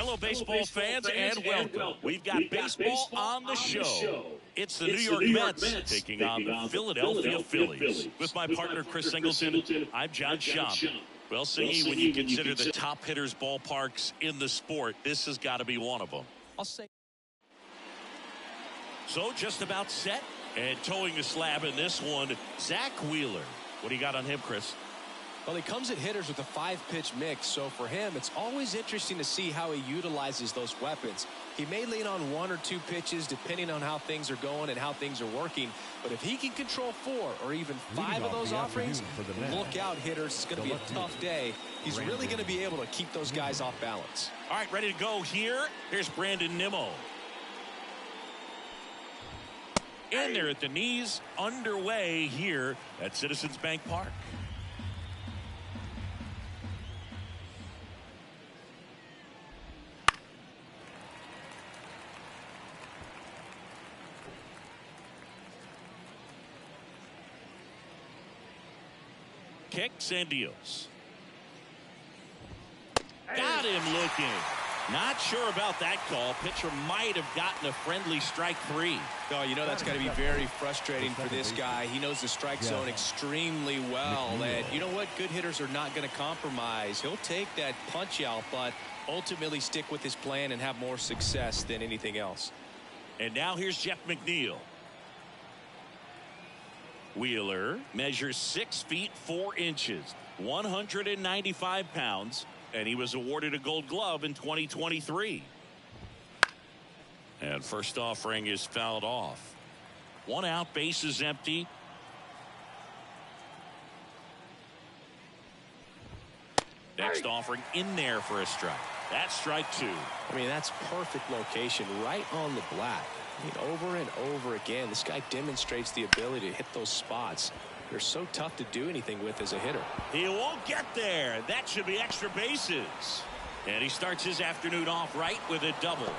Hello, baseball fans, and welcome. We've got baseball on the show. It's the New York Mets taking on the Philadelphia Phillies. With my partner, Chris Singleton, I'm John Schaub. Well, Singy, when you consider the top hitters' ballparks in the sport, this has got to be one of them. I'll say. So, just about set, and towing the slab in this one, Zach Wheeler. What do you got on him, Chris? Well, he comes at hitters with a 5-pitch mix, so for him, it's always interesting to see how he utilizes those weapons. He may lean on 1 or 2 pitches depending on how things are going and how things are working, but if he can control 4 or even 5 of those offerings, look out, hitters. It's going to be a tough day. He's really going to be able to keep those guys off balance. All right, ready to go here. Here's Brandon Nimmo. And they're at the knees, underway here at Citizens Bank Park. Kicks and deals. Got him looking. Not sure about that call. Pitcher might have gotten a friendly strike 3. Oh, you know that's got to be very frustrating for this guy. He knows the strike zone extremely well. And you know what? Good hitters are not going to compromise. He'll take that punch out, but ultimately stick with his plan and have more success than anything else. And now here's Jeff McNeil. Wheeler measures 6 feet 4 inches, 195 pounds, and he was awarded a Gold Glove in 2023. And first offering is fouled off. 1 out, base is empty. Next offering in there for a strike. That's strike 2. I mean, that's perfect location right on the black. I mean, over and over again, this guy demonstrates the ability to hit those spots. They're so tough to do anything with as a hitter. He won't get there. That should be extra bases. And he starts his afternoon off right with a double.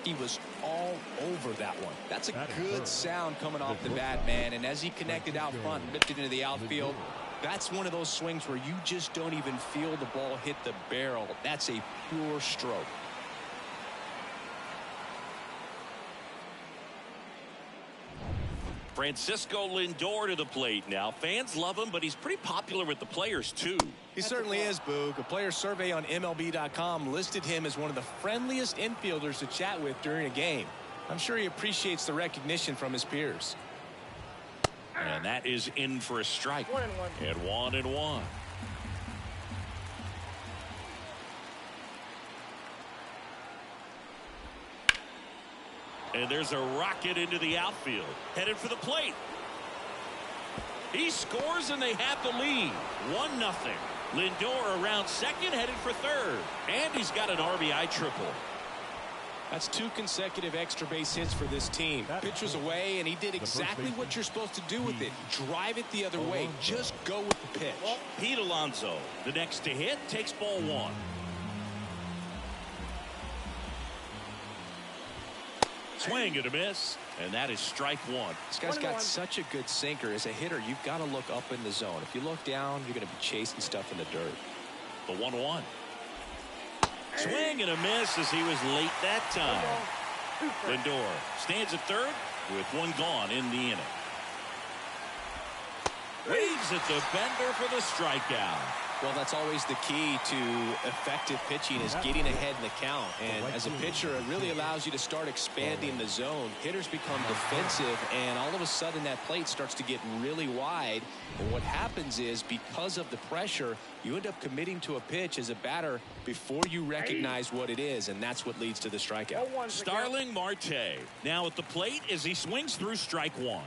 He was all over that one. That's a good sound coming off the bat, man. And as he connected out front and ripped it into the outfield, that's one of those swings where you just don't even feel the ball hit the barrel. That's a pure stroke. Francisco Lindor to the plate now. Fans love him, but he's pretty popular with the players, too. He certainly is, Boog. A player survey on MLB.com listed him as one of the friendliest infielders to chat with during a game. I'm sure he appreciates the recognition from his peers. And that is in for a strike. 1-1. And 1-1. And there's a rocket into the outfield. Headed for the plate. He scores and they have the lead. 1-0. Lindor around second, headed for third. And he's got an RBI triple. That's 2 consecutive extra base hits for this team. Pitch was away, and he did exactly what you're supposed to do with it. Drive it the other way. Just go with the pitch. Pete Alonso, the next to hit, takes ball 1. Swing and a miss, and that is strike 1. This guy's got such a good sinker. As a hitter, you've got to look up in the zone. If you look down, you're going to be chasing stuff in the dirt. The 1-1. Swing and a miss as he was late that time. Lindor stands at third with 1 gone in the inning. Waves at the bender for the strikeout. Well, that's always the key to effective pitching, is getting ahead in the count. And as a pitcher, it really allows you to start expanding the zone. Hitters become defensive, and all of a sudden that plate starts to get really wide. And what happens is, because of the pressure, you end up committing to a pitch as a batter before you recognize what it is, and that's what leads to the strikeout. Starling Marte now at the plate as he swings through strike 1.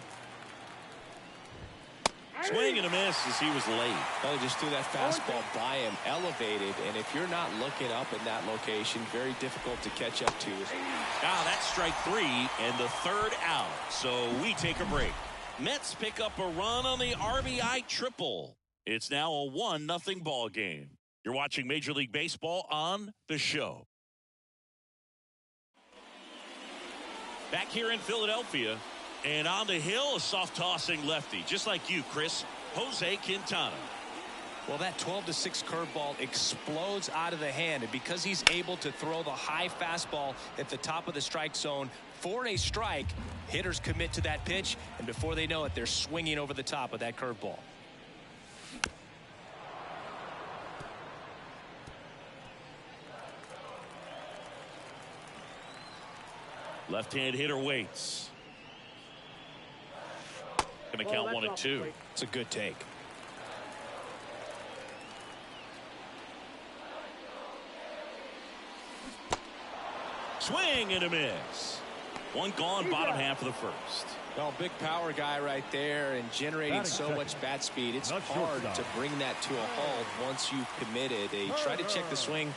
Swing and a miss as he was late. Well, he just threw that fastball by him, elevated, and if you're not looking up in that location, very difficult to catch up to. That's strike 3 and the 3rd out. So we take a break. Mets pick up a run on the RBI triple. It's now a 1-0 ball game. You're watching Major League Baseball on the show. Back here in Philadelphia. And on the hill, a soft tossing lefty, just like you, Chris, Jose Quintana. Well, that 12-6 curveball explodes out of the hand, and because he's able to throw the high fastball at the top of the strike zone for a strike, hitters commit to that pitch, and before they know it, they're swinging over the top of that curveball. Left-hand hitter waits. Going to count 1-2. It's a good take. Swing and a miss. One gone, bottom half of the first. Well, big power guy right there and generating so much bat speed. It's hard to bring that to a halt once you've committed. They try to check the swing.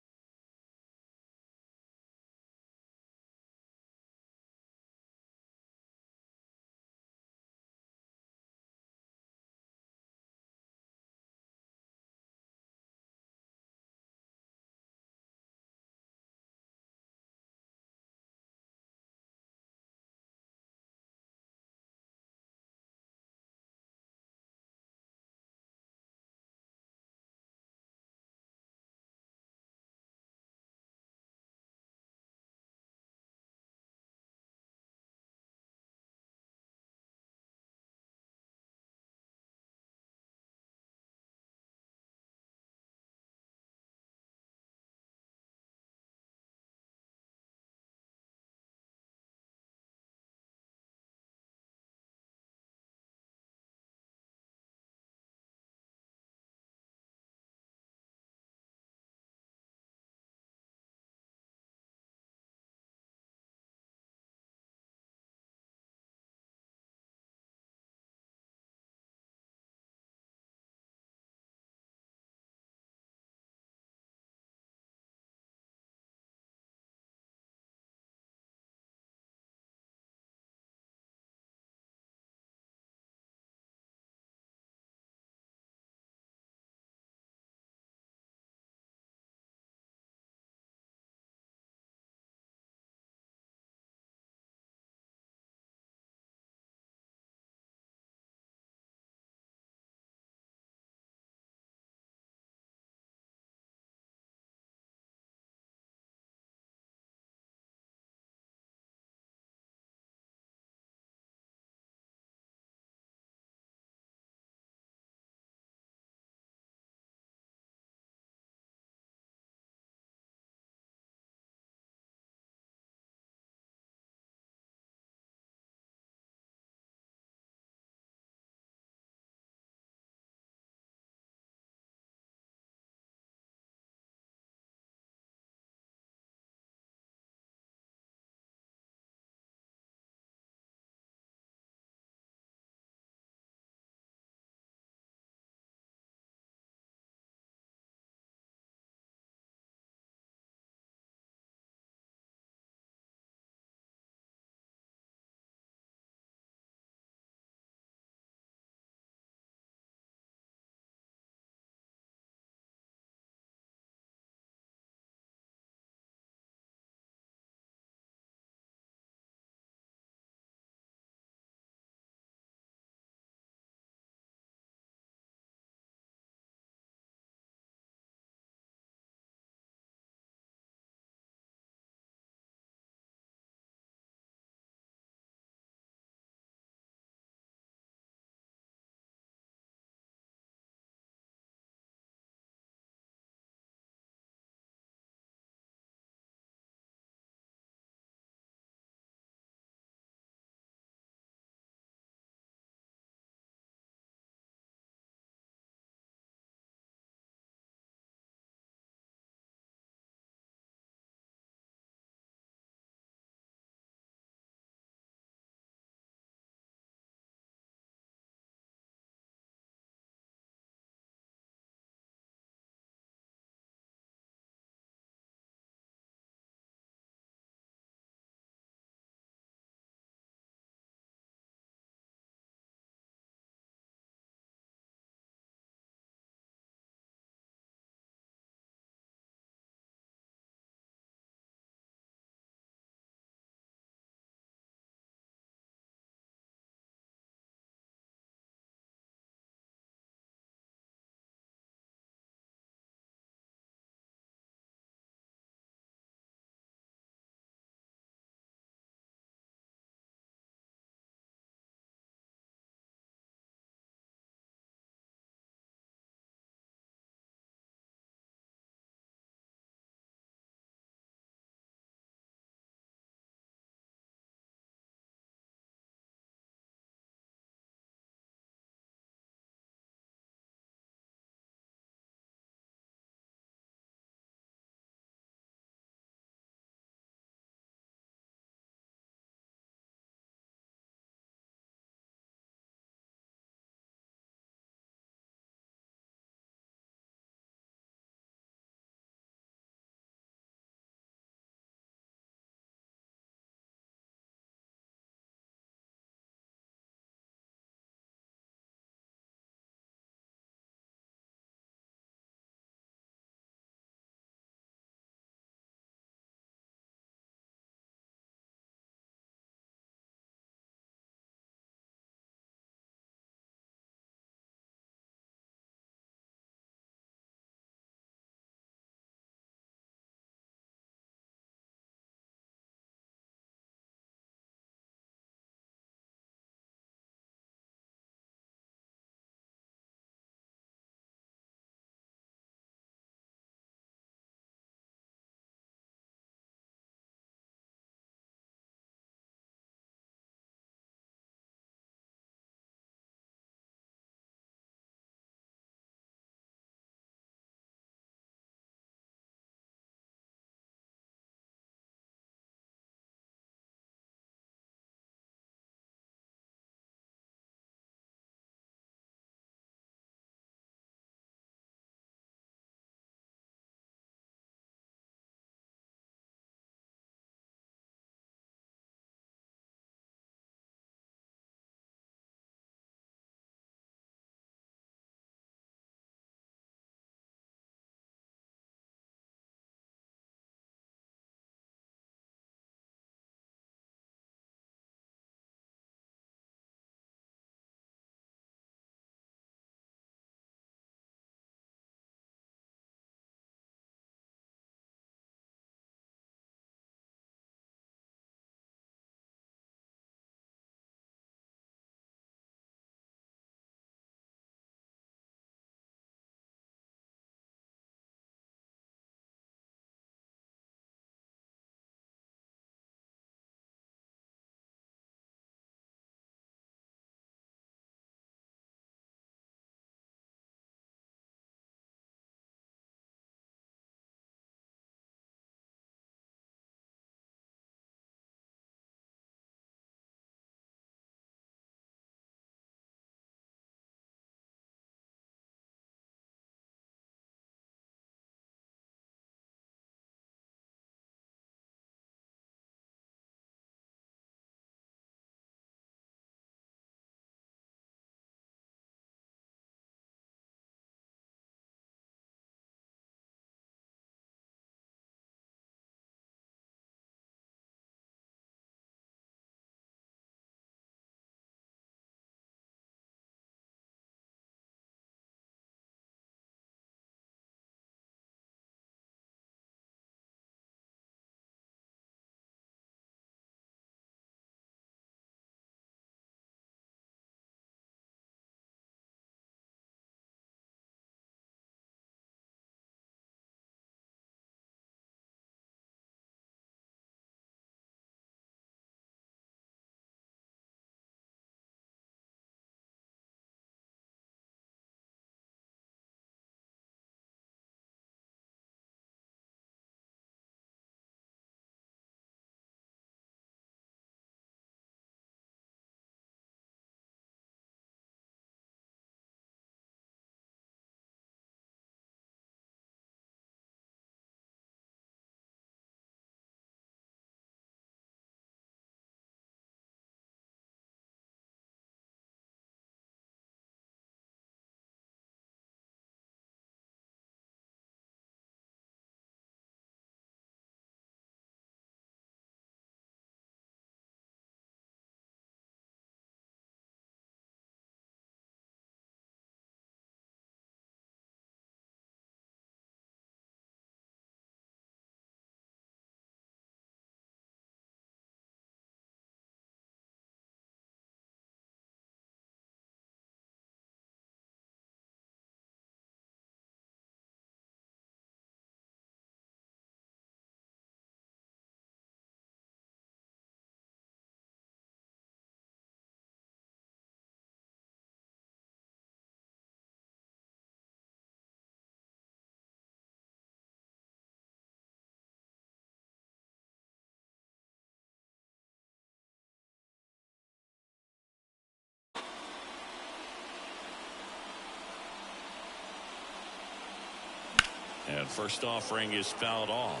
That first offering is fouled off.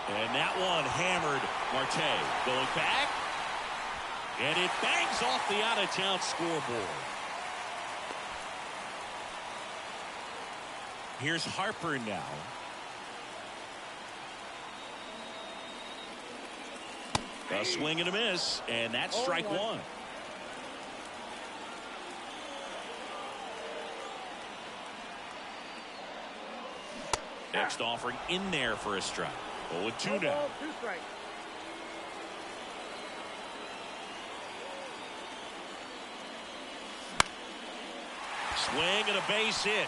And that one hammered. Marte going back. And it bangs off the out-of-town scoreboard. Here's Harper now. A swing and a miss, and that's strike one. Next offering in there for a strike. 0-2 now. Swing and a base hit.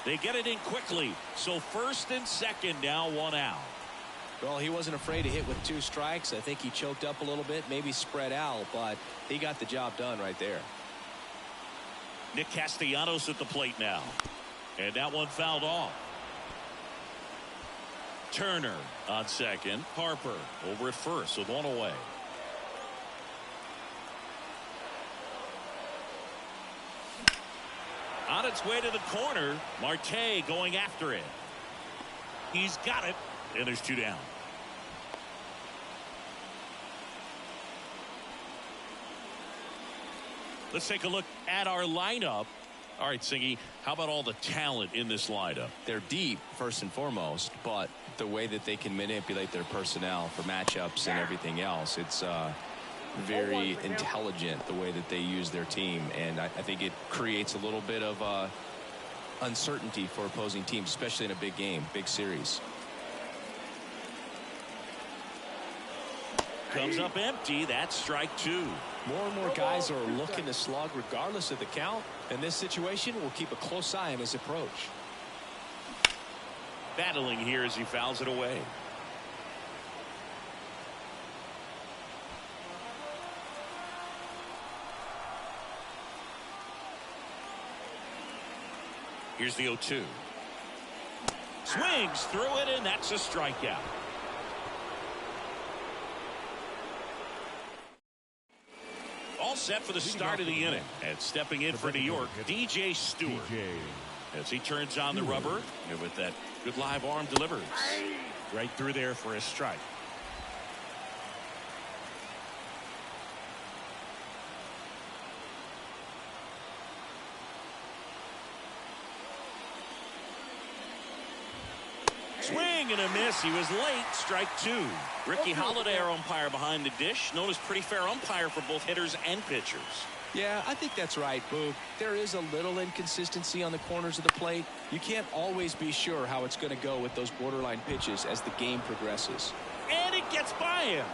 They get it in quickly. So first and second, now one out. Well, he wasn't afraid to hit with 2 strikes. I think he choked up a little bit, maybe spread out, but he got the job done right there. Nick Castellanos at the plate now. And that one fouled off. Turner on second. Harper over at first with one away. On its way to the corner. Marte going after it. He's got it. And there's 2 down. Let's take a look at our lineup. All right, Singy, how about all the talent in this lineup? They're deep, first and foremost, but the way that they can manipulate their personnel for matchups and everything else, it's very intelligent the way that they use their team. And I think it creates a little bit of uncertainty for opposing teams, especially in a big game, big series. Comes up empty. That's strike 2. More and more guys are looking to slug regardless of the count. In this situation, we'll keep a close eye on his approach. Battling here as he fouls it away. Here's the 0-2. Swings through it, and that's a strikeout. All set for the start of the inning. And stepping in for New York, DJ Stewart. As he turns on the rubber, and with that good live arm delivers. Right through there for a strike. Swing and a miss. He was late. Strike 2. Ricky Holiday, our umpire behind the dish, known as pretty fair umpire for both hitters and pitchers. Yeah, I think that's right, Boog. There is a little inconsistency on the corners of the plate. You can't always be sure how it's going to go with those borderline pitches as the game progresses. And it gets by him.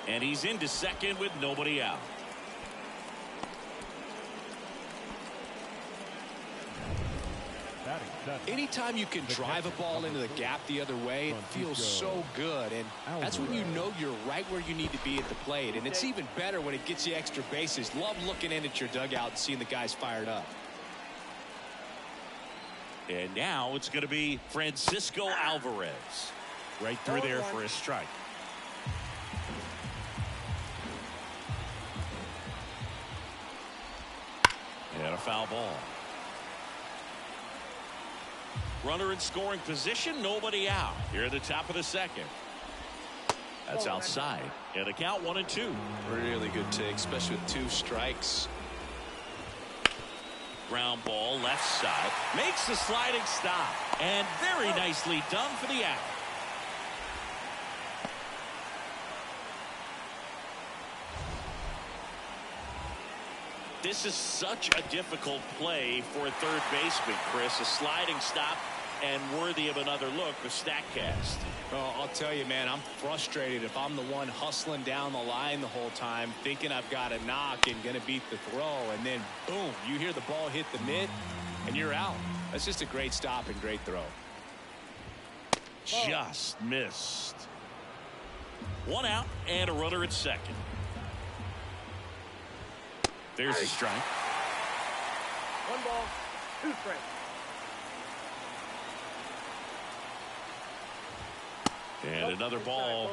And he's into second with nobody out. Anytime you can drive a ball into the gap the other way, it feels so good. And that's when you know you're right where you need to be at the plate. And it's even better when it gets you extra bases. Love looking in at your dugout and seeing the guys fired up. And now it's going to be Francisco Alvarez. Right through there for a strike. And a foul ball. Runner in scoring position, nobody out. Here at the top of the second. That's outside. And the count 1-2. Really good take, especially with 2 strikes. Ground ball left side. Makes the sliding stop. And very nicely done for the out. This is such a difficult play for a third baseman, Chris. A sliding stop and worthy of another look with StatCast. Well, I'll tell you, man, I'm frustrated if I'm the one hustling down the line the whole time, thinking I've got a knock and going to beat the throw, and then, boom, you hear the ball hit the mitt, and you're out. That's just a great stop and great throw. Just missed. 1 out and a runner at second. There's a strike. 1 ball, 2 strikes. And another ball.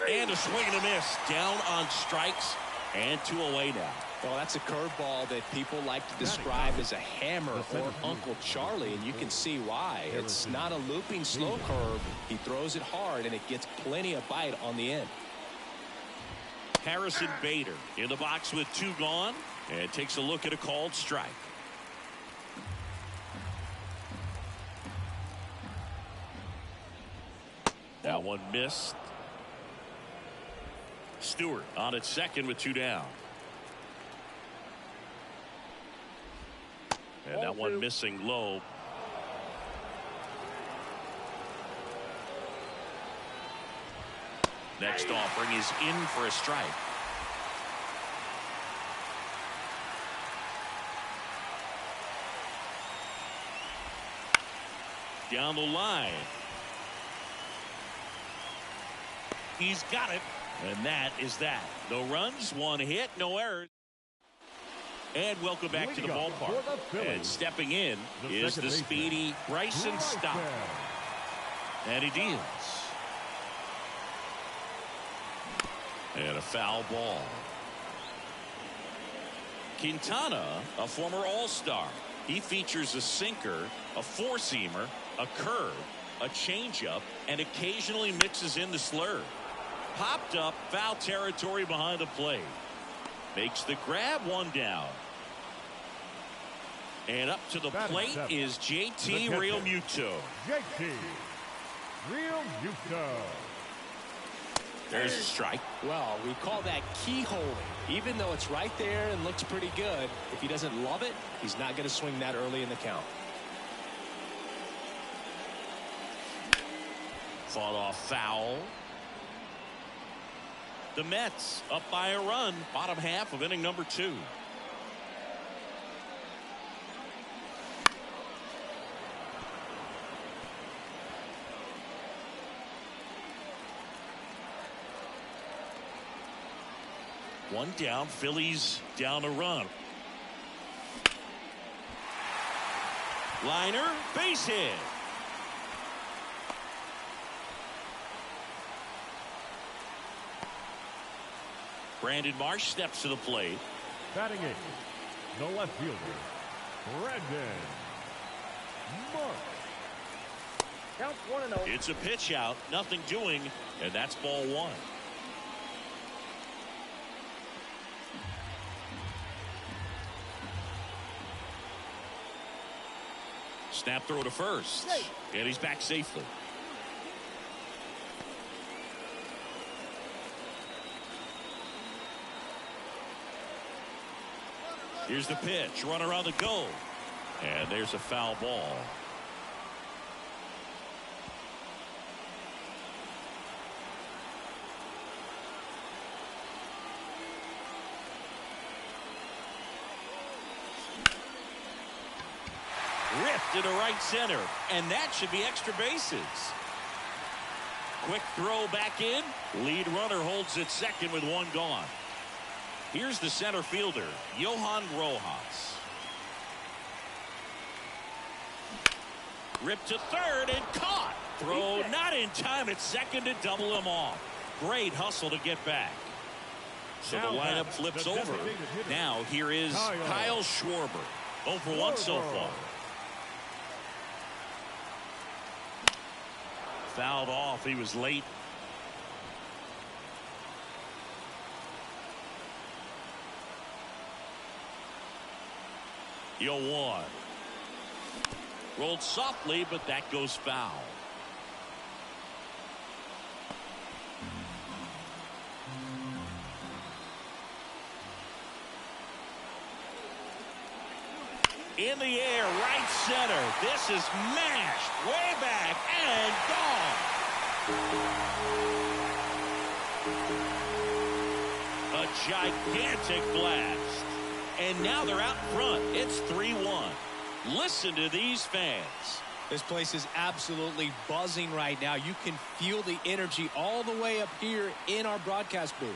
And a swing and a miss. Down on strikes and 2 away now. Well, that's a curveball that people like to describe as a hammer or Uncle Charlie, and you can see why. It's not a looping slow curve. He throws it hard, and it gets plenty of bite on the end. Harrison Bader in the box with 2 gone and takes a look at a called strike. That one missed. Stewart on at second with 2 down. And that one missing low. Next offering is in for a strike. Down the line. He's got it. And that is that. No runs, 1 hit, no errors. And welcome back to the ballpark. And stepping in is the speedy Bryson Stott. And he deals. And a foul ball. Quintana, a former All-Star. He features a sinker, a 4-seamer, a curve, a changeup, and occasionally mixes in the slurve. Popped up, foul territory behind the plate. Makes the grab, 1 down. And up to the plate is JT Realmuto. JT Realmuto. There's a strike. Well, we call that keyholing. Even though it's right there and looks pretty good, if he doesn't love it, he's not going to swing that early in the count. Fought off foul. The Mets up by a run, bottom half of inning number 2. One down, Phillies down a run. Liner, base hit. Brandon Marsh steps to the plate. Batting 8, the left fielder, Brandon Marsh. Count 1-0. It's a pitch out, nothing doing, and that's ball 1. Snap throw to first, and he's back safely. Here's the pitch, runner on the go, and there's a foul ball. Ripped into right center, and that should be extra bases. Quick throw back in. Lead runner holds at second with 1 gone. Here's the center fielder, Johan Rojas. Ripped to third and caught. Throw not in time at second to double him off. Great hustle to get back. So the lineup flips over. Now here is Kyle Schwarber. 0 for 1 so far. Fouled off. He was late. The 0-1. Rolled softly, but that goes foul. In the air, right center. This is mashed way back and gone. A gigantic blast. And now they're out front. It's 3-1. Listen to these fans. This place is absolutely buzzing right now. You can feel the energy all the way up here in our broadcast booth.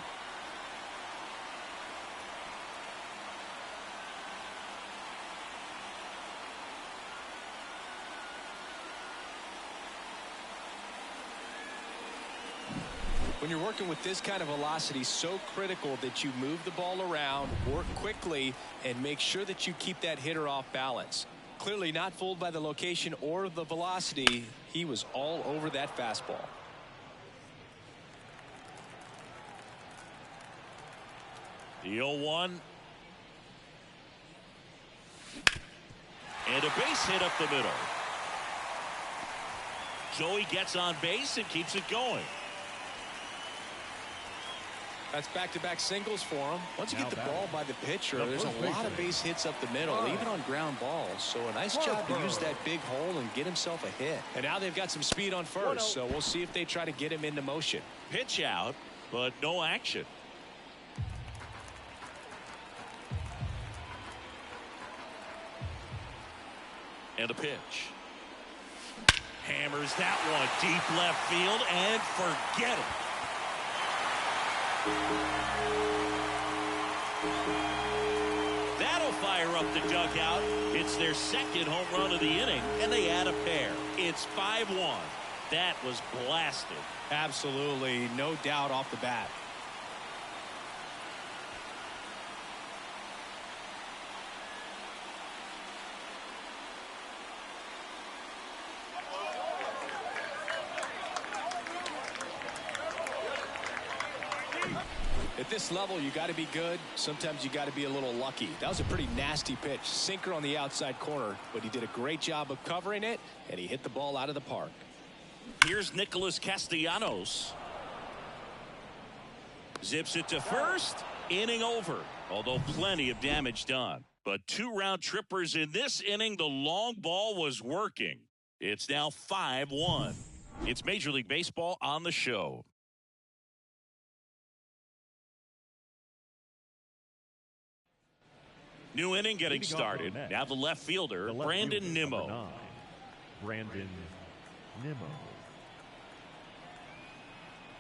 When you're working with this kind of velocity, so critical that you move the ball around, work quickly, and make sure that you keep that hitter off balance. Clearly not fooled by the location or the velocity. He was all over that fastball. The 0-1. And a base hit up the middle. Joey gets on base and keeps it going. That's back-to-back singles for him. Once you get the ball by the pitcher, there's a lot of base hits up the middle, even on ground balls. So a nice job to use that big hole and get himself a hit. And now they've got some speed on first, so we'll see if they try to get him into motion. Pitch out, but no action. And a pitch. Hammers that one deep left field and forget it. That'll fire up the dugout. It's their second home run of the inning, and they add a pair. It's 5-1. That was blasted. Absolutely, no doubt off the bat. At this level, you got to be good. Sometimes you got to be a little lucky. That was a pretty nasty pitch. Sinker on the outside corner, but he did a great job of covering it, and he hit the ball out of the park. Here's Nicholas Castellanos. Zips it to first. Inning over, although plenty of damage done. But 2 round trippers in this inning. The long ball was working. It's now 5-1. It's Major League Baseball on the show. New inning getting started. Now the left fielder, Brandon Nimmo. Brandon Nimmo.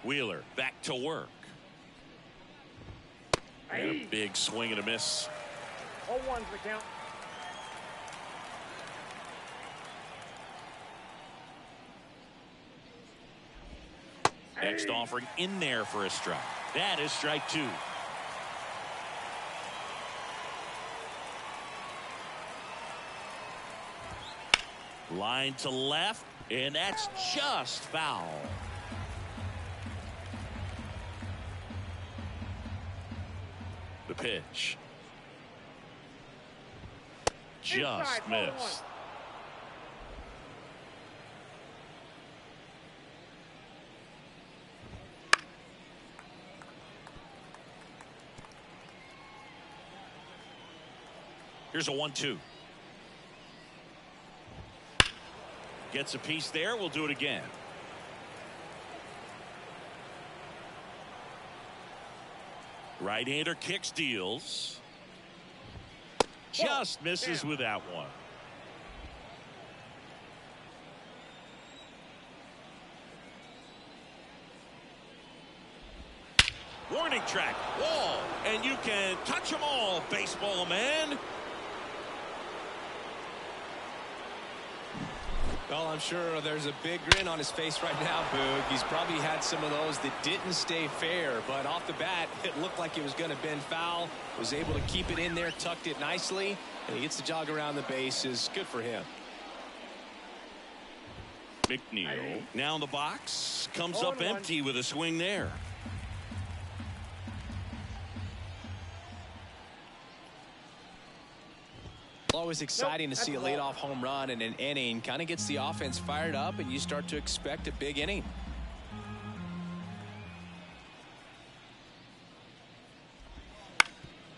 Wheeler back to work. And a big swing and a miss. 0-1's the count. Next offering in there for a strike. That is strike 2. Line to left, and that's just foul. The pitch. Just missed. Here's a 1-2. Gets a piece there. We'll do it again. Right-hander kicks, deals. Just misses with that one. Warning track, wall, and you can touch them all, baseball man. Well, I'm sure there's a big grin on his face right now, Boog. He's probably had some of those that didn't stay fair, but off the bat, it looked like it was going to bend foul. Was able to keep it in there, tucked it nicely, and he gets the jog around the bases. Good for him. McNeil now in the box, comes up empty with a swing there. Always exciting to see a leadoff home run in an inning. Kind of gets the offense fired up, and you start to expect a big inning.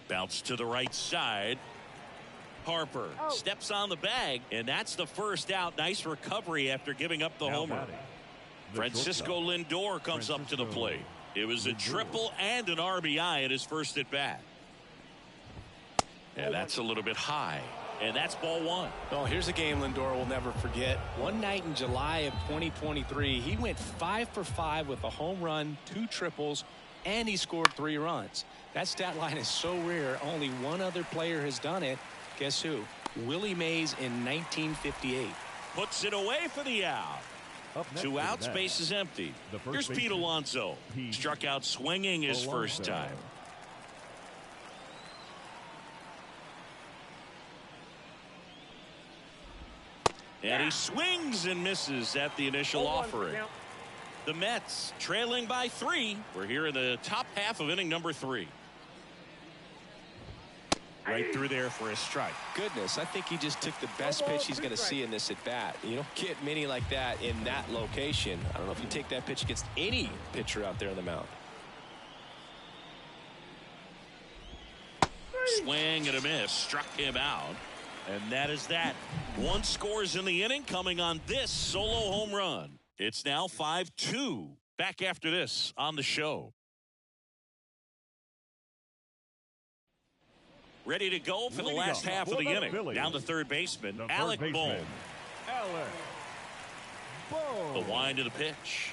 Bounce to the right side. Harper steps on the bag, and that's the first out. Nice recovery after giving up the homer. Francisco Lindor comes up to the plate. It was a triple and an RBI at his first at bat. Yeah, that's a little bit high. And that's ball 1. Well, here's a game Lindor will never forget. One night in July of 2023, he went 5 for 5 with a home run, 2 triples, and he scored 3 runs. That stat line is so rare. Only one other player has done it. Guess who? Willie Mays in 1958. Puts it away for the out. Two outs, base is empty. Here's Pete Alonso. Struck out swinging his first time. And he swings and misses at the initial offering. The Mets trailing by 3. We're here in the top half of inning number 3. Right through there for a strike. Goodness, I think he just took the best pitch he's going to see in this at bat. You don't get many like that in that location. I don't know if you take that pitch against any pitcher out there on the mound. Swing and a miss, struck him out. And that is that. 1 scores in the inning, coming on this solo home run. It's now 5-2. Back after this on the show. Ready to go for the last half of the inning. Phillies. Down to third baseman, Alec Bohm. The wind of the pitch.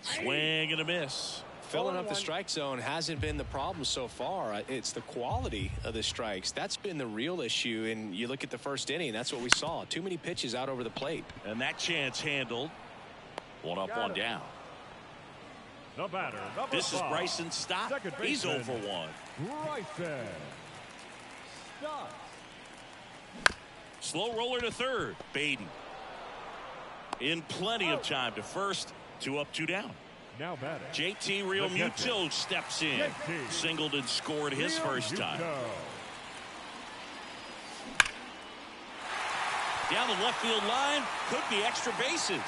Swing and a miss. Filling up the strike zone hasn't been the problem so far. It's the quality of the strikes. That's been the real issue. And you look at the first inning, that's what we saw. Too many pitches out over the plate. And that chance handled. 1 up, 1 down. The batter, this is Bryson Stott. He's 0 for 1. Bryson Stott. Slow roller to third. Baden. In plenty of time to first. 2 up, 2 down. Now batting. JT Realmuto steps in. Singled and scored his first time. Down the left field line. Could be extra bases.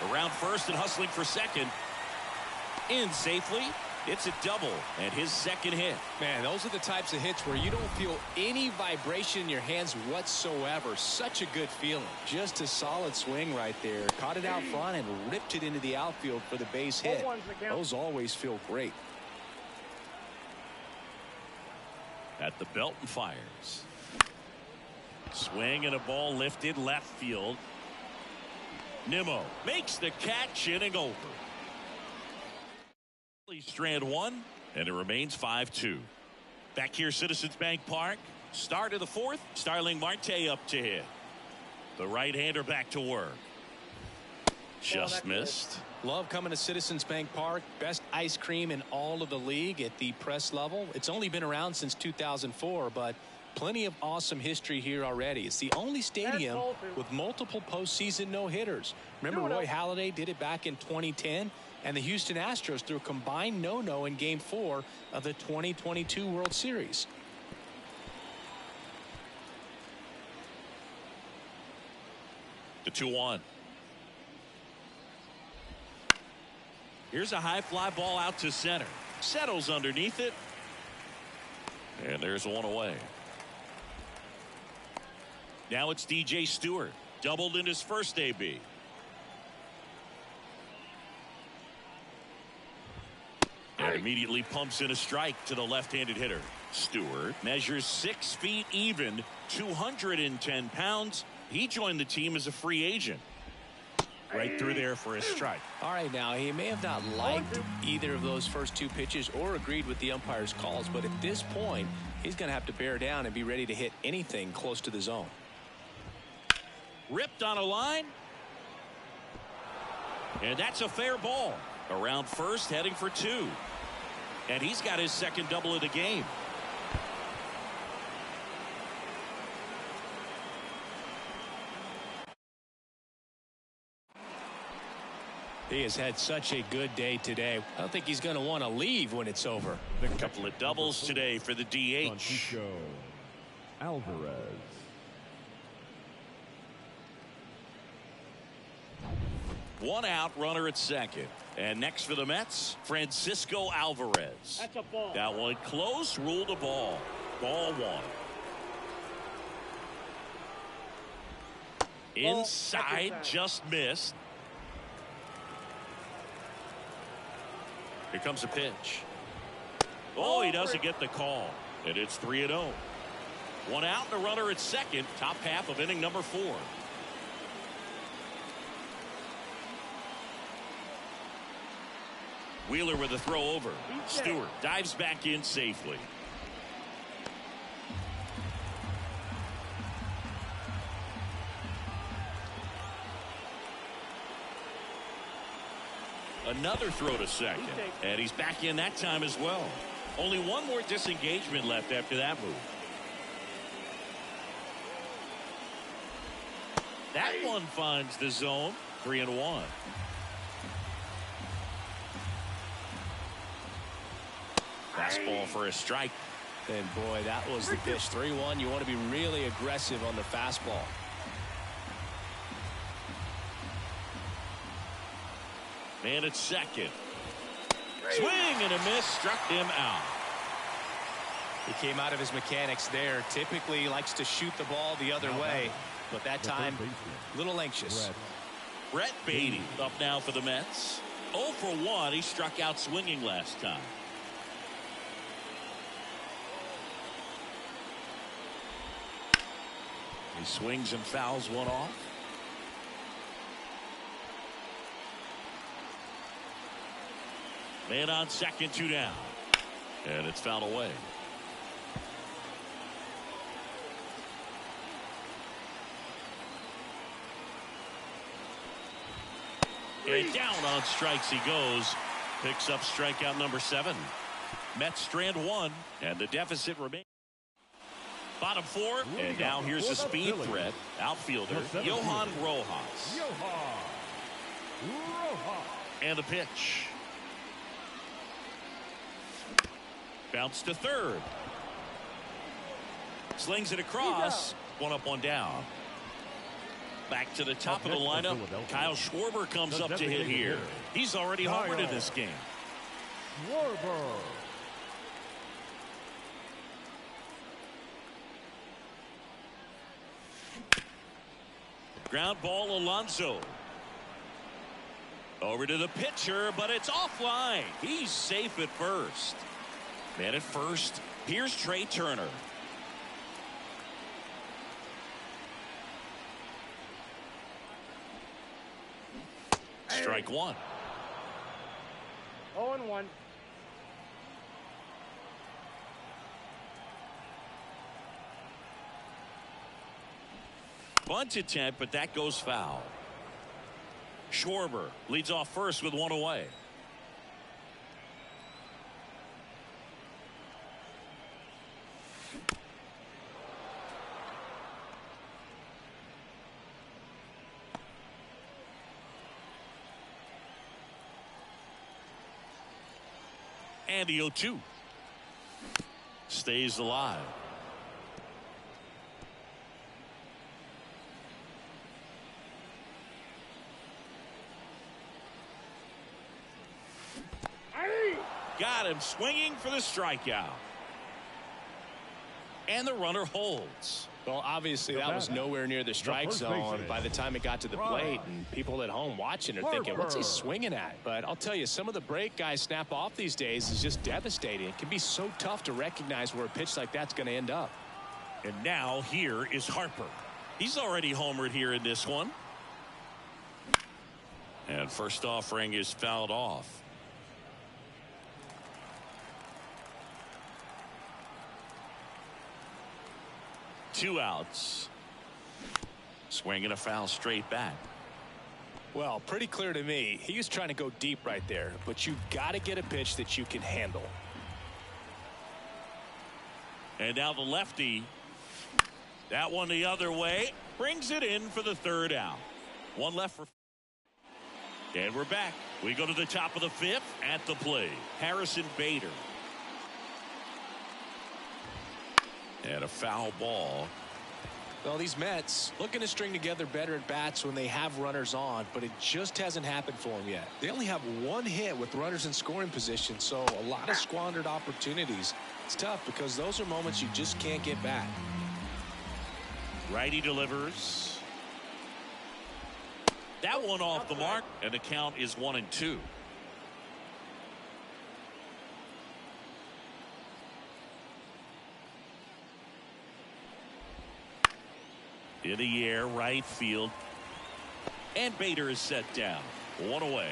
Around first and hustling for second. In safely. It's a double and his second hit. Man, those are the types of hits where you don't feel any vibration in your hands whatsoever. Such a good feeling. Just a solid swing right there. Caught it out front and ripped it into the outfield for the base hit. Those always feel great. At the belt and fires. Swing and a ball lifted left field. Nimmo makes the catch, inning over. Strand 1, and it remains 5-2. Back here, Citizens Bank Park. Start of the 4th. Starling Marte up to hit. The right-hander back to work. Just missed. Love coming to Citizens Bank Park. Best ice cream in all of the league at the press level. It's only been around since 2004, but plenty of awesome history here already. It's the only stadium with multiple postseason no-hitters. Remember Roy Halladay did it back in 2010? And the Houston Astros threw a combined no-no in Game 4 of the 2022 World Series. The 2-1. Here's a high fly ball out to center. Settles underneath it. And there's 1 away. Now it's DJ Stewart. Doubled in his first AB. And immediately pumps in a strike to the left-handed hitter. Stewart measures 6 feet even, 210 pounds. He joined the team as a free agent. Right through there for a strike. All right, now he may have not liked either of those first 2 pitches or agreed with the umpire's calls, but at this point he's going to have to bear down and be ready to hit anything close to the zone. Ripped on a line. And that's a fair ball. Around first, heading for 2. And he's got his second double of the game. He has had such a good day today. I don't think he's going to want to leave when it's over. A couple of doubles today for the DH. Francisco Alvarez. One out, runner at second. And next for the Mets, Francisco Alvarez. That's a ball. That one close, ruled a ball. Ball 1. Inside, just missed. Here comes a pitch. Oh, he doesn't get the call. And it's 3-0. One out and a runner at second. Top half of inning number 4. Wheeler with a throw over. Stewart dives back in safely. Another throw to second. And he's back in that time as well. Only one more disengagement left after that move. That one finds the zone. 3-1. Fastball for a strike. And boy, that was the pitch. 3-1. You want to be really aggressive on the fastball. Man at second. Swing and a miss. Struck him out. He came out of his mechanics there. Typically likes to shoot the ball the other way, but that time a little anxious. Brett Beatty up now for the Mets. 0 for 1. He struck out swinging last time. He swings and fouls one off. Man on second, 2 down. And it's fouled away. And down on strikes he goes. Picks up strikeout number 7. Mets strand 1, and the deficit remains. Bottom 4, and now here's the speed threat. Outfielder, Johan Rojas. And the pitch. Bounce to third. Slings it across. 1 up, 1 down. Back to the top of the lineup. Kyle Schwarber comes up to hit here. He's already homered in this game. Schwarber. Ground ball, Alonso. Over to the pitcher, but it's offline. He's safe at first. Man at first. Here's Trey Turner. Strike 1. 0-1. Bunt attempt, but that goes foul. Schwarber leads off first with 1 away. And the 0-2 stays alive. Got him swinging for the strikeout. And the runner holds. Well, obviously that was nowhere near the strike zone by the time it got to the plate, and people at home watching are thinking, what's he swinging at? But I'll tell you, some of the break guys snap off these days is just devastating. It can be so tough to recognize where a pitch like that's going to end up. And now here is Harper. He's already homered here in this one. And first offering is fouled off. Two outs. Swing and a foul straight back. Well, pretty clear to me. He was trying to go deep right there, but you've got to get a pitch that you can handle. And now the lefty. That one the other way. Brings it in for the 3rd out. 1 left for. And we're back. We go to the top of the 5th at the plate. Harrison Bader. And a foul ball. Well, these Mets looking to string together better at bats when they have runners on, but it just hasn't happened for them yet. They only have 1 hit with runners in scoring position, so a lot of squandered opportunities. It's tough because those are moments you just can't get back. Righty delivers. That one off the mark, and the count is 1-2. In the air, right field. And Bader is set down. 1 away.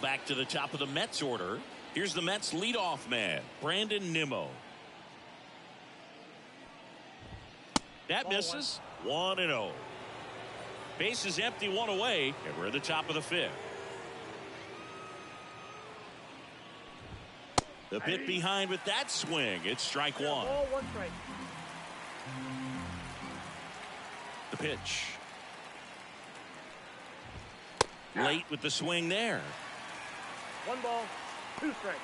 Back to the top of the Mets order. Here's the Mets leadoff man, Brandon Nimmo. That misses. 1-0. Base is empty, 1 away, and we're at the top of the 5th. A bit behind with that swing. It's strike one. Ball, one strike. The pitch. Late with the swing there. One ball, two strikes.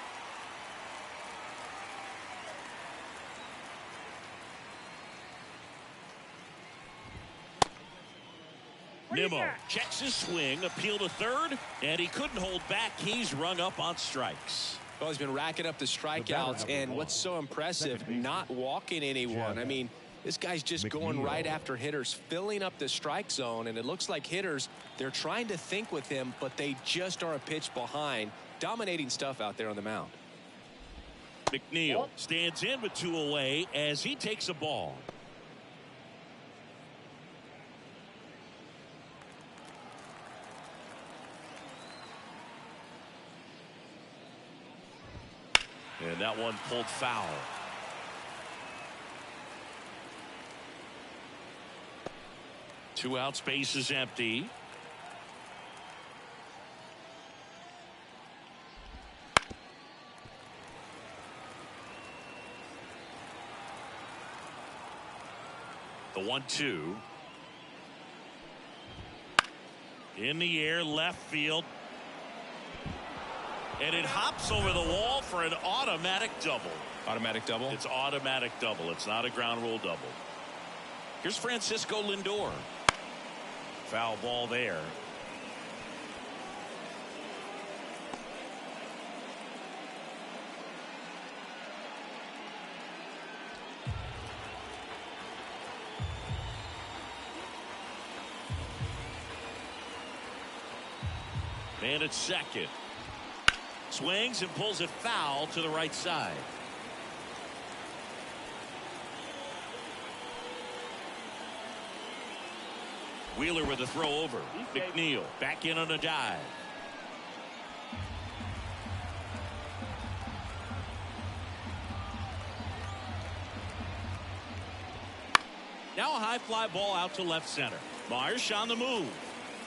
Nimmo checks his swing, appeal to third, and he couldn't hold back. He's rung up on strikes. Well, he's been racking up the strikeouts, and what's so impressive, not walking anyone. I mean, this guy's just going right after hitters, filling up the strike zone, and it looks like hitters, they're trying to think with him, but they just are a pitch behind. Dominating stuff out there on the mound. McNeil stands in with two away as he takes a ball. And that one pulled foul. Two outs, base is empty. The 1-2. In the air, left field. And it hops over the wall for an automatic double. Automatic double? It's automatic double. It's not a ground rule double. Here's Francisco Lindor. Foul ball there. Man at second. Swings and pulls it foul to the right side. Wheeler with a throw over. McNeil back in on a dive. Now a high fly ball out to left center. Marsh on the move.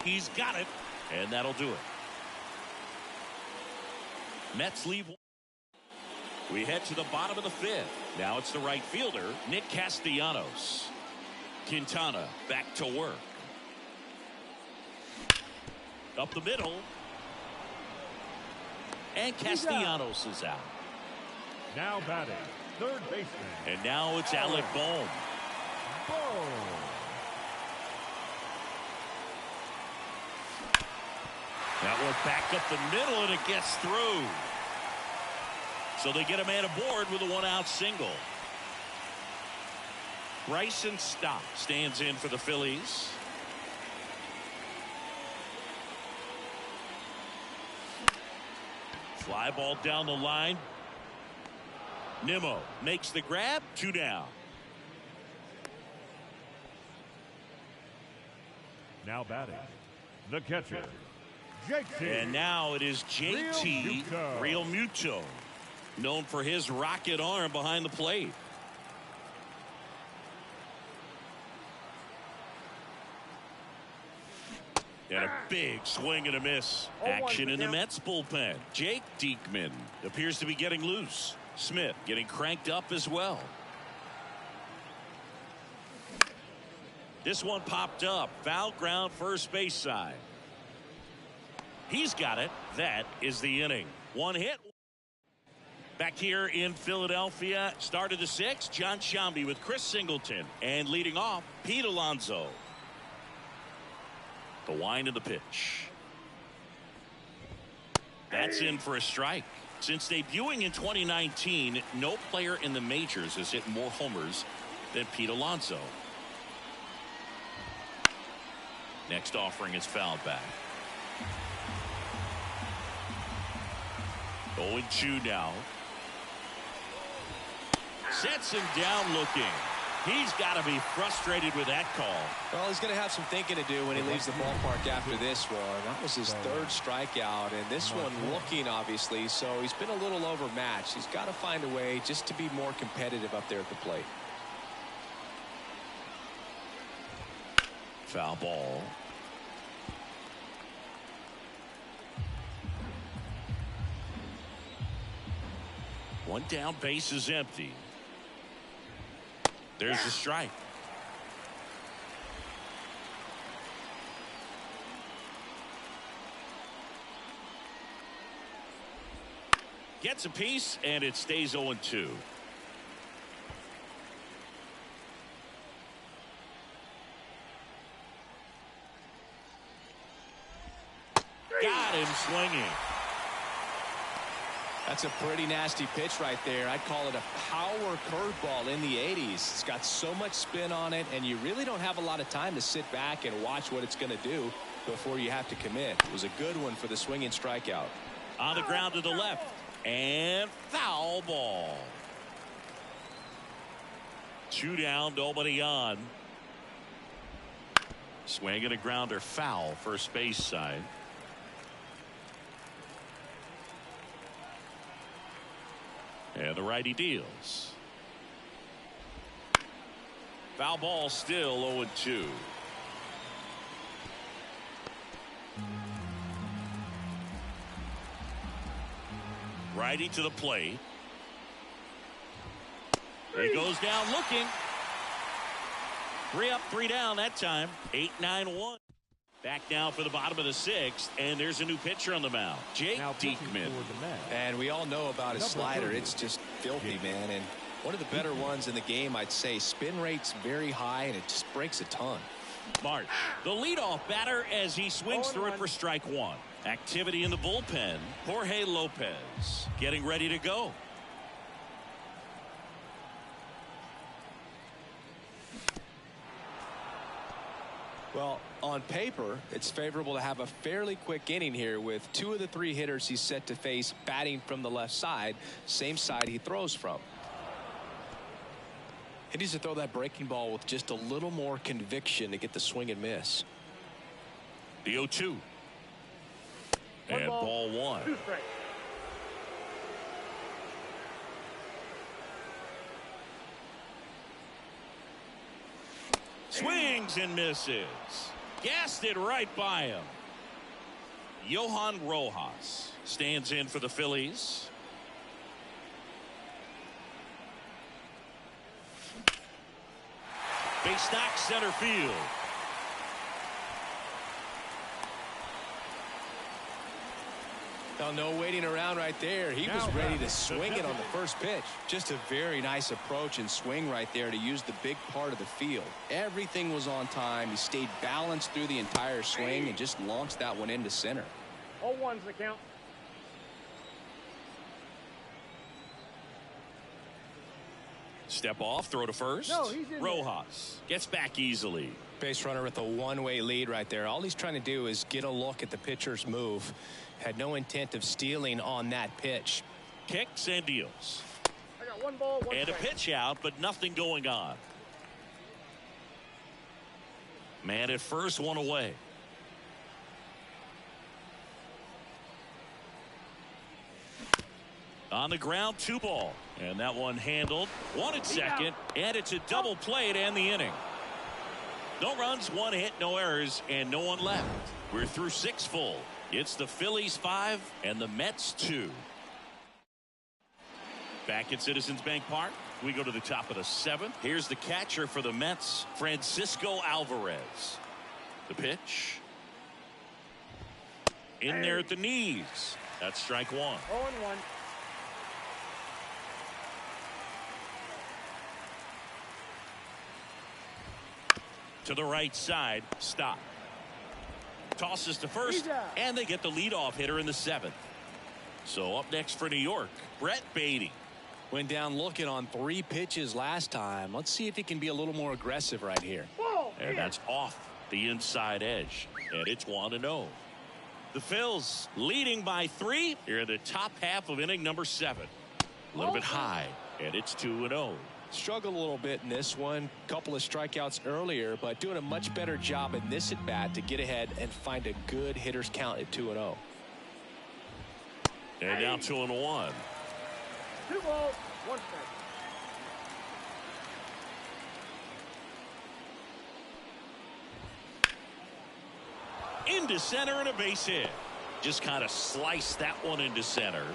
He's got it, and that'll do it. Mets leave. We head to the bottom of the fifth. Now it's the right fielder, Nick Castellanos. Quintana back to work. Up the middle. And Castellanos is out. Now batting, third baseman. And now it's Alec Bohm. That one back up the middle, and it gets through. So they get a man aboard with a one-out single. Bryson Stott stands in for the Phillies. Fly ball down the line. Nimmo makes the grab. 2 down. Now batting, the catcher, JT. And now it is JT Realmuto, known for his rocket arm behind the plate. And a big swing and a miss. Action in the Mets bullpen. Jake Diekman appears to be getting loose. Smith getting cranked up as well. This one popped up. Foul ground, first base side. He's got it. That is the inning. One hit. Back here in Philadelphia, start of the sixth, John Sciambi with Chris Singleton. And leading off, Pete Alonso. The wind of the pitch. That's in for a strike. Since debuting in 2019, no player in the majors has hit more homers than Pete Alonso. Next offering is fouled back. 0-2 now. Sets him down looking. He's got to be frustrated with that call. Well, he's going to have some thinking to do when he leaves the ballpark after this one. That was his third strikeout, and this one looking, obviously, so he's been a little overmatched. He's got to find a way just to be more competitive up there at the plate. Foul ball. One down, base is empty. There's the strike. Gets a piece, and it stays 0-2. Got him swinging. That's a pretty nasty pitch right there. I'd call it a power curveball in the 80s. It's got so much spin on it, and you really don't have a lot of time to sit back and watch what it's going to do before you have to commit. It was a good one for the swinging strikeout. On the ground to the left, and foul ball. 2 down, nobody on. Swing and a grounder, foul, first base side. And the righty deals. Foul ball, still 0-2. Righty to the plate. He goes down looking. 3 up, 3 down that time. 8-9-1. Back now for the bottom of the 6th, and there's a new pitcher on the mound, Jake Diekman. And we all know about his slider. It's just filthy, man. And one of the better ones in the game, I'd say. Spin rate's very high, and it just breaks a ton. March, the leadoff batter as he swings through it for strike 1. Activity in the bullpen. Jorge Lopez getting ready to go. Well, on paper, it's favorable to have a fairly quick inning here with 2 of the 3 hitters he's set to face batting from the left side, same side he throws from. He needs to throw that breaking ball with just a little more conviction to get the swing and miss. The 0-2. And ball 1. 2 strikes. Swings and misses. Gassed it right by him. Johan Rojas stands in for the Phillies. Base knock, center field. Well, no waiting around right there. He was ready to swing it on the first pitch. Just a very nice approach and swing right there to use the big part of the field. Everything was on time. He stayed balanced through the entire swing and just launched that one into center. 0-1's the count. Step off, throw to first. No, he's in Rojas gets back easily. Base runner with a one-way lead right there. All he's trying to do is get a look at the pitcher's move. Had no intent of stealing on that pitch. Kicks and deals. I got 1 ball, 1 And a strike. pitch out, but nothing going on. Man at first, 1 away. On the ground, 2 ball. And that one handled. 1 at second. And it's a double play to end the inning. No runs, 1 hit, no errors, and no one left. We're through 6 full. It's the Phillies 5 and the Mets 2. Back at Citizens Bank Park, we go to the top of the 7th. Here's the catcher for the Mets, Francisco Alvarez. The pitch. In there at the knees. That's strike 1. 0-1. To the right side, stop. Tosses to first, and they get the leadoff hitter in the 7th. So up next for New York, Brett Beatty. Went down looking on 3 pitches last time. Let's see if he can be a little more aggressive right here. And that's off the inside edge. And it's 1-0. The Phils leading by 3 here in the top half of inning number 7. A little bit high, and it's 2-0. Struggled a little bit in this one. Couple of strikeouts earlier, but doing a much better job in this at bat to get ahead and find a good hitter's count at 2-0. And now 2-1. 2 balls, 1 strike. Into center and a base hit. Just kind of sliced that one into center.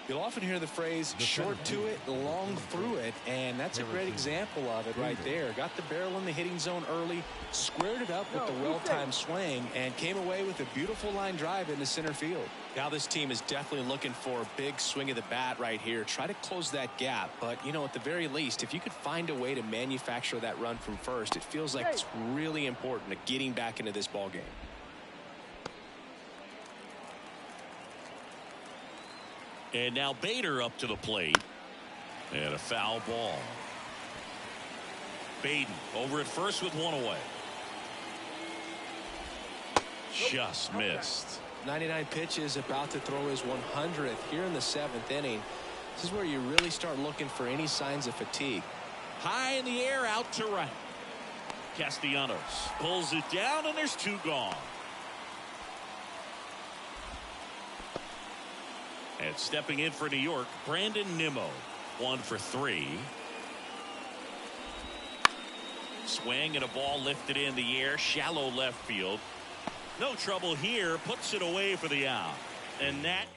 You'll often hear the phrase short to it, long through it, and that's a great example of it right there. Got the barrel in the hitting zone early, squared it up with the well-timed swing, and came away with a beautiful line drive into center field. Now this team is definitely looking for a big swing of the bat right here. Try to close that gap, but, you know, at the very least, if you could find a way to manufacture that run from first, it feels like it's really important to getting back into this ball game. And now Bader up to the plate. And a foul ball. Baden over at first with one away. Just missed. 99 pitches, about to throw his 100th here in the 7th inning. This is where you really start looking for any signs of fatigue. High in the air, out to right. Castellanos pulls it down, and there's two gone. And stepping in for New York, Brandon Nimmo. 1 for 3. Swing and a ball lifted in the air, shallow left field. No trouble here, puts it away for the out. And that,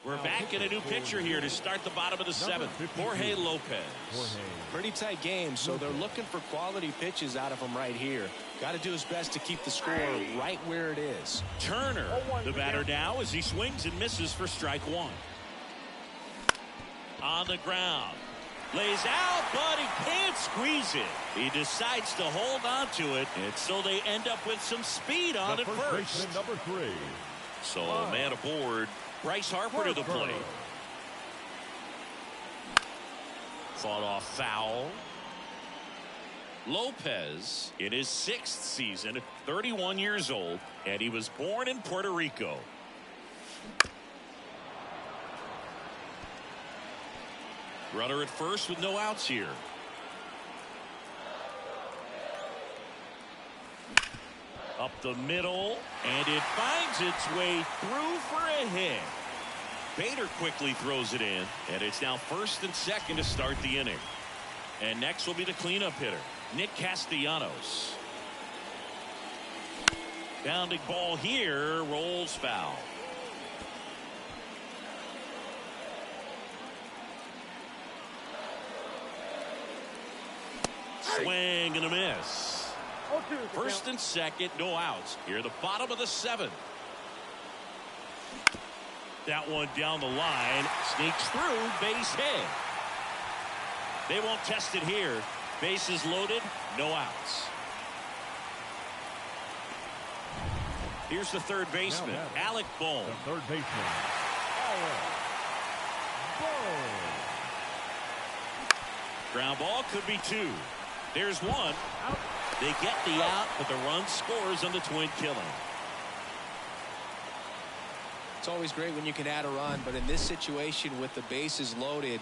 we're back in a new pitcher here to start the bottom of the 7th. Jorge Lopez. Pretty tight game, so they're looking for quality pitches out of him right here. Got to do his best to keep the score right where it is. Turner, the batter now, as he swings and misses for strike 1. On the ground. Lays out, but he can't squeeze it. He decides to hold on to it, and so they end up with some speed on it first. Number 3. So a man aboard. Bryce Harper to the plate. Fought off foul. Lopez in his 6th season, 31 years old, and he was born in Puerto Rico. Runner at first with no outs here. Up the middle, and it finds its way through for a hit. Bader quickly throws it in, and it's now 1st and 2nd to start the inning. And next will be the cleanup hitter, Nick Castellanos. Bounding ball here, rolls foul. Swing and a miss. 1st and 2nd, no outs. Here, the bottom of the 7th. That one down the line, sneaks through, base hit. They won't test it here. Bases loaded, no outs. Here's the third baseman, Alec Bohm. The third baseman, Alec Bohm. Ground ball could be 2. There's 1. They get the out, but the run scores on the twin killing. It's always great when you can add a run, but in this situation with the bases loaded,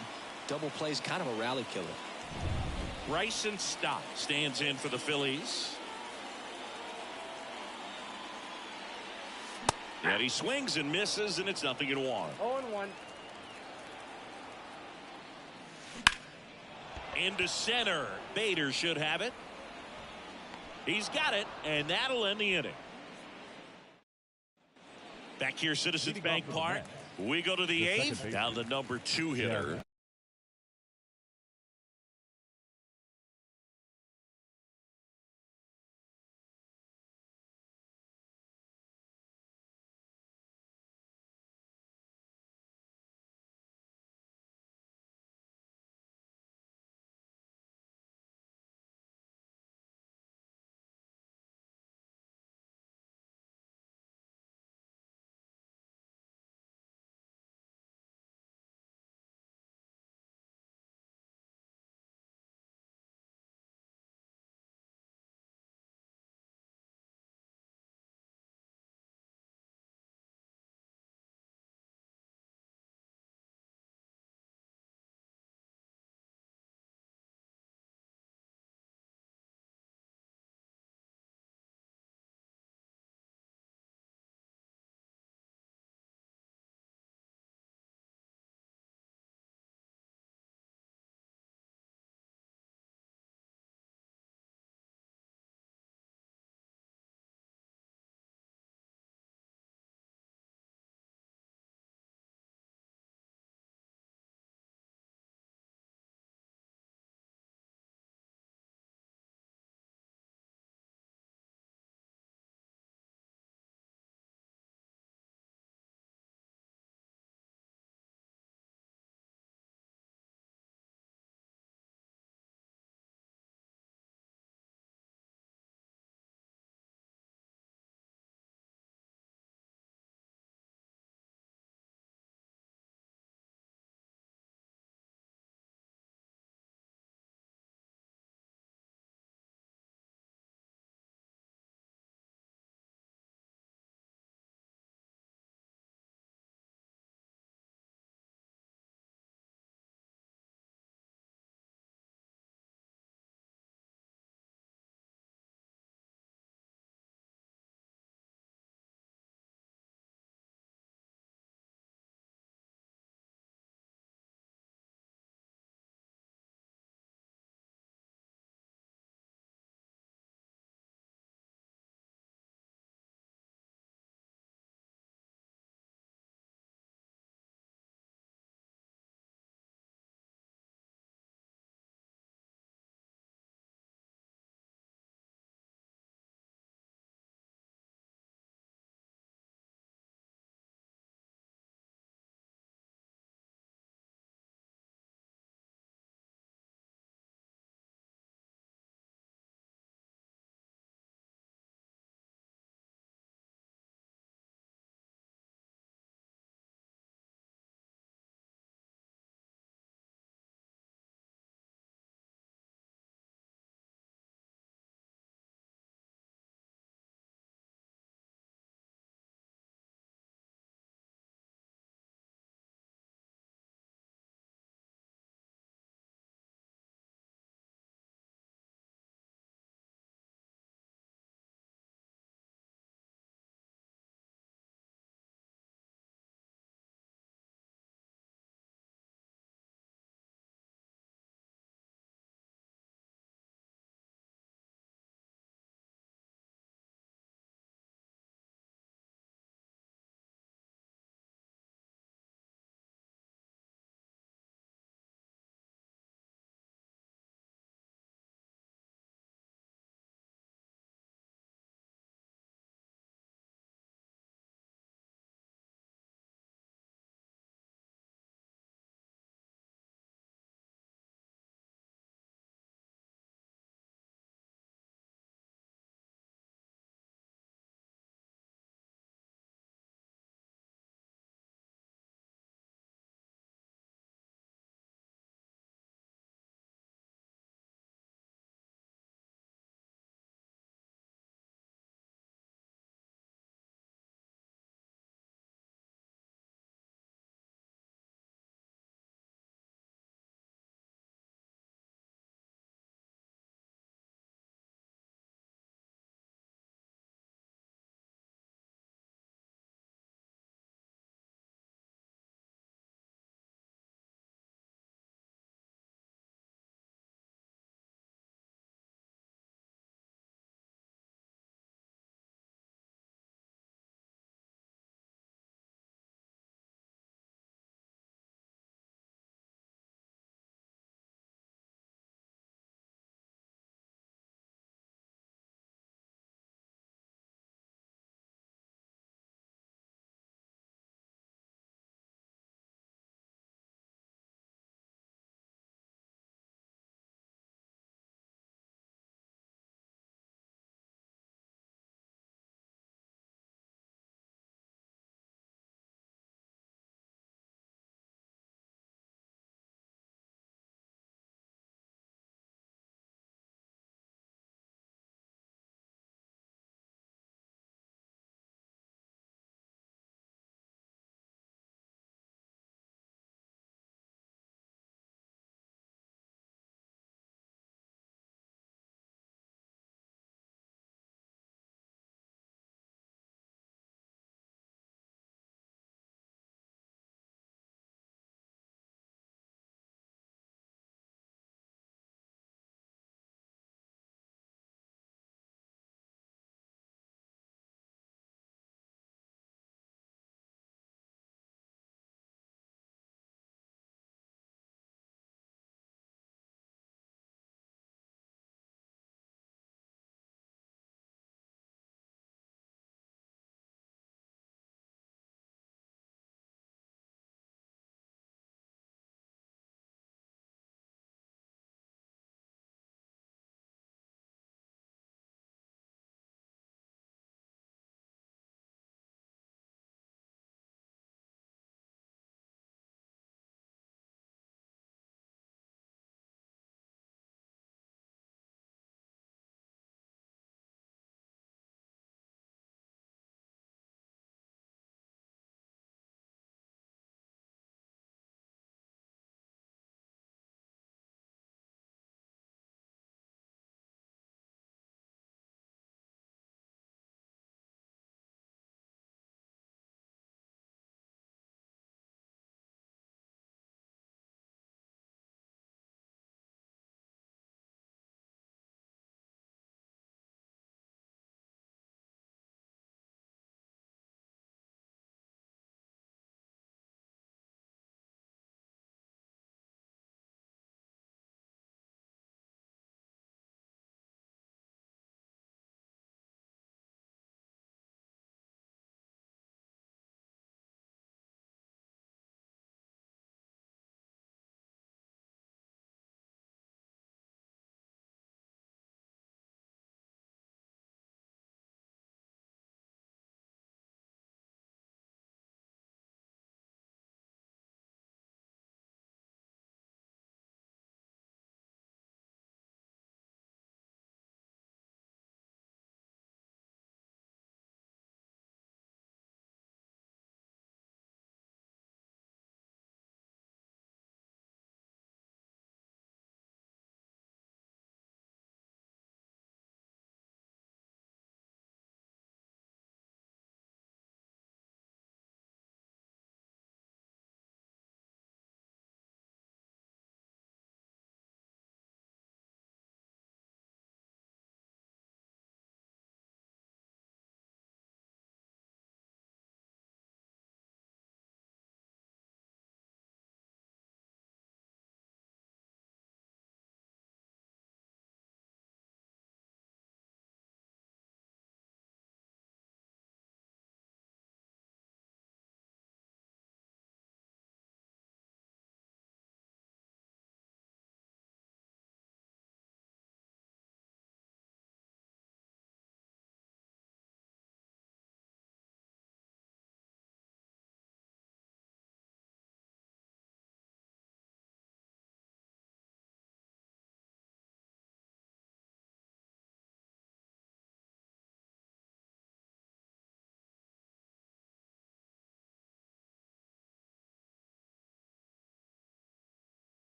double play is kind of a rally killer. Bryson Stott stands in for the Phillies. And he swings and misses, and it's 0-1. 0-1. Into center. Bader should have it. He's got it, and that'll end the inning. Back here, Citizens Bank Park. We go to the 8th. Now the number 2 hitter.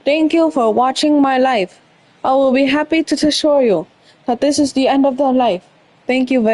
Thank you for watching my life. I will be happy to show you that this is the end of the life. Thank you very